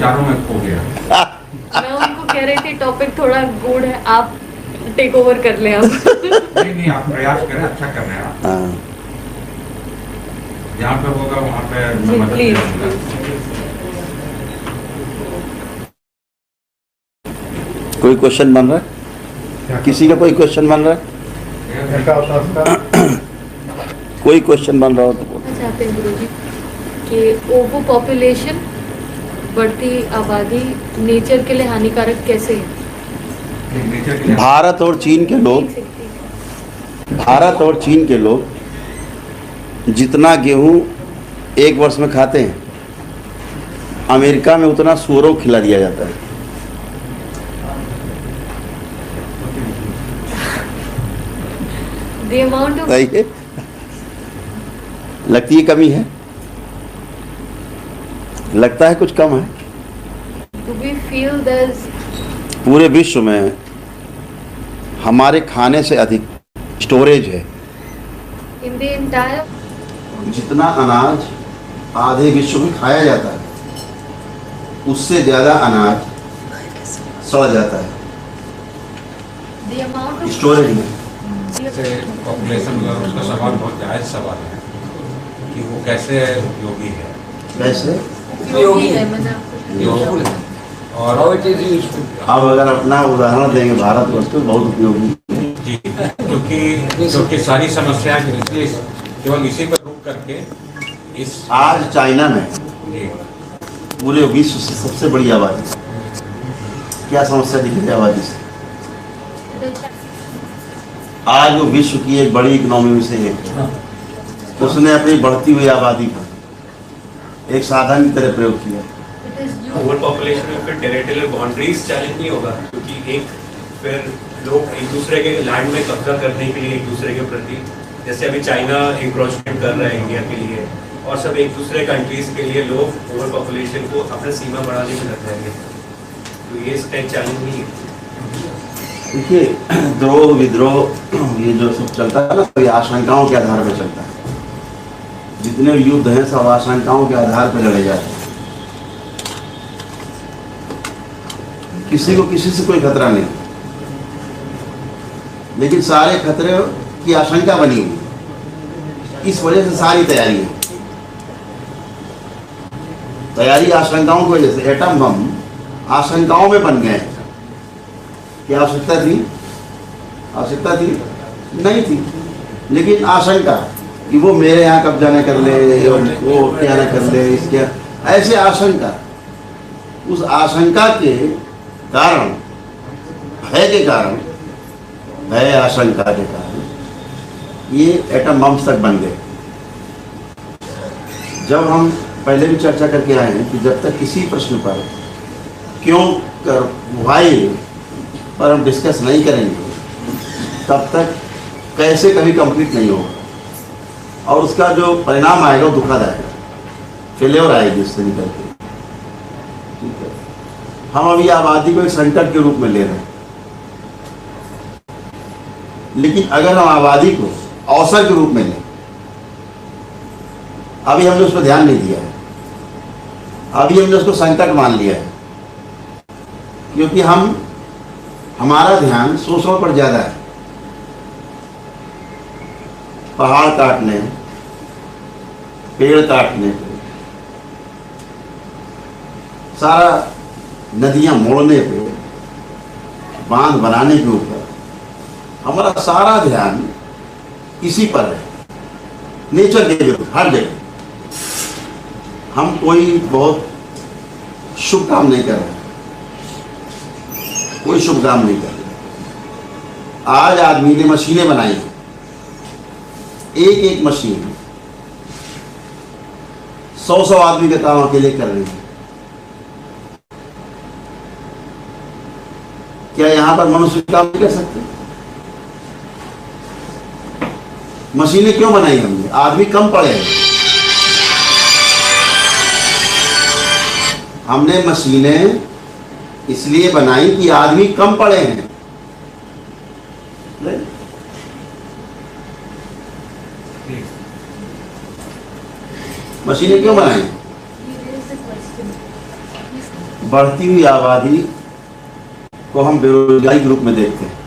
विचारों में खो गया। मैं उनको कह रही थी टॉपिक थोड़ा गूढ़ है, आप टेक ओवर कर लें अब। नहीं आप प्रयास करें, अच्छा कर रहे हैं आप। हाँ, जहाँ पे होगा वहाँ पे जी, मैं मदद प्लीज। करूँगा। कोई क्वेश्चन बन रहा है? किसी का कोई क्वेश्चन बन रहा है? कोई क्वेश्चन बन रहा हो तो बोलो। चाहते हैं गुरुजी कि ओवर पॉपुलेशन, बढ़ती आबादी नेचर के लिए हानिकारक कैसे है? नेचर के लिए भारत और चीन के लोग, भारत और चीन के लोग जितना गेहूं एक वर्ष में खाते हैं, अमेरिका में उतना सुअरों को खिला दिया जाता है। The amount of सही है? लगती है कमी है, लगता है कुछ कम है। do we feel there's पूरे विश्व में हमारे खाने से अधिक स्टोरेज है। in the entire जितना अनाज आधे विश्व में खाया जाता है, उससे ज़्यादा अनाज सड़ जाता है the amount of स्टोरेज में। से पॉपुलेशन का उसका सवाल बहुत जायज़ सवाल है कि वो कैसे उपयोगी है। कैसे? उपयोगी है, मैंने आपको और अब अगर अपना उदाहरण देंगे भारतवर्ष तो बहुत उपयोगी। जी, क्योंकि सारी समस्याएं इसलिए केवल इसी पर रुक करके इस आज चाइना में जी, पूरे विश्व से सबसे बड़ी आबादी, क्या समस्या दिख रही है आबादी से? आज वो विश्व की एक बड़ी इकोनॉमी में से एक है। उसने अपनी बढ़ती हुई आबादी पर एक साधन की तरह प्रयोग किया। ओवर पॉपुलेशन में फिर टेरिटोरियल बाउंड्रीज चैलेंज नहीं होगा, क्योंकि एक फिर लोग एक दूसरे के लैंड में कब्जा करने के लिए एक दूसरे के प्रति, जैसे अभी चाइना इंक्रोचमेंट कर रहा है इंडिया के लिए, और सब एक दूसरे कंट्रीज के लिए लोग ओवर पॉपुलेशन को अपना सीमा बढ़ाने में लग जाएंगे, तो ये इसका एक चैलेंज नहीं है। देखिए, द्रोह विद्रोह ये जो सब चलता है ना, तो ये आशंकाओं के आधार पर चलता है। जितने युद्ध हैं सब आशंकाओं के आधार पर लड़े जाते हैं। किसी को किसी से कोई खतरा नहीं, लेकिन सारे खतरे की आशंका बनी हुई। इस वजह से सारी तैयारी आशंकाओं की वजह से। एटम बम आशंकाओं में बन गए। क्या आवश्यकता थी? आवश्यकता थी? नहीं थी, लेकिन आशंका कि वो मेरे यहाँ कब्जा न कर ले, वो क्या न कर ले, इसके ऐसे आशंका, उस आशंका के कारण, भय के कारण, भय आशंका के कारण ये एटम बम्स तक बन गए। जब हम पहले भी चर्चा करके आए हैं कि जब तक किसी प्रश्न पर क्यों कर वाई पर हम डिस्कस नहीं करेंगे, तब तक कैसे कभी कंप्लीट नहीं होगा, और उसका जो परिणाम आएगा वो दुखद आएगा, फेल्योर आएगी उससे निकल के। ठीक है, हम अभी आबादी को एक संकट के रूप में ले रहे हैं, लेकिन अगर हम आबादी को अवसर के रूप में लें, अभी हमने उस पर ध्यान नहीं दिया है, अभी हमने उसको संकट मान लिया है, क्योंकि हमारा ध्यान शोषण पर ज्यादा है। पहाड़ काटने, पेड़ काटने पे, सारा नदियां मोड़ने पे, बांध बनाने के ऊपर हमारा सारा ध्यान इसी पर है। नेचर के विरुद्ध हर जगह हम कोई बहुत शुभ काम नहीं कर रहे, कोई शुभ काम नहीं कर रहे। आज आदमी ने मशीनें बनाई हैं, एक एक मशीन 100 आदमी का काम अकेले कर रही है। क्या यहां पर मनुष्य काम नहीं कर सकते? मशीनें क्यों बनाई हमने? आदमी कम पड़े हैं। हमने मशीनें इसलिए बनाई कि आदमी कम पड़े हैं। मशीनें क्यों बनाई? बढ़ती हुई आबादी को हम बेरोजगारी के रूप में देखते हैं।